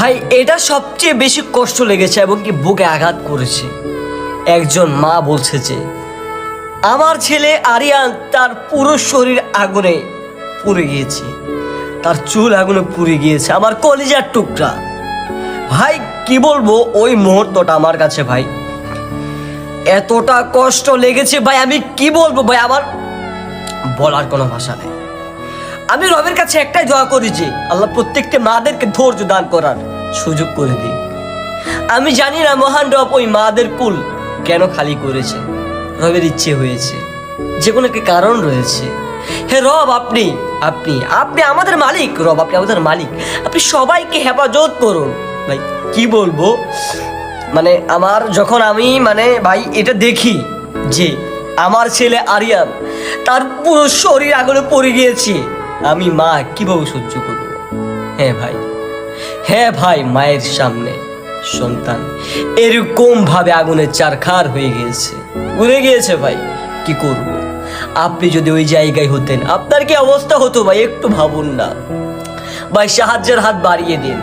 ভাই এটা সবচেয়ে বেশি কষ্ট লেগেছে এবং কি বুকে আঘাত করেছে। একজন মা বলছে যে আমার ছেলে আরিয়ান তার পুরো শরীর আগুনে পুড়ে গিয়েছে, তার চুল আগুনে পুড়ে গিয়েছে, আমার কলিজার টুকরা। ভাই কি বলবো, ওই মুহূর্তটা আমার কাছে ভাই এতটা কষ্ট লেগেছে ভাই, আমি কি বলবো ভাই, আমার বলার কোনো ভাষা নেই। আমি রবের কাছে একটাই দোয়া করি যে আল্লাহ প্রত্যেকটা মাদেরকে ধৈর্য দান করার সুযোগ করে দিই। আমি জানি না মহান রব ওই মাদের কুল কেন খালি করেছে, রবের ইচ্ছে হয়েছে, যে কোনো একটা কারণ রয়েছে। হে রব, আপনি আপনি আপনি আমাদের মালিক, রব আপনি আমাদের মালিক, আপনি সবাইকে হেফাজত করুন। ভাই কি বলবো, মানে আমার যখন আমি ভাই এটা দেখি যে আমার ছেলে আরিয়ান তার পুরো শরীর আগুনে পড়ে গিয়েছে, আমি মা কিভাবে সহ্য করব। হ্যাঁ ভাই, মায়ের সামনে সন্তান এরকম ভাবে আগুনের চারখার হয়ে গিয়েছে, উড়ে গিয়েছে। ভাই কি করব, আপনি যদি ওই জায়গায় হতেন আপনার কি অবস্থা হতো ভাই, একটু ভাবুন না ভাই, সাহায্যের হাত বাড়িয়ে দিন।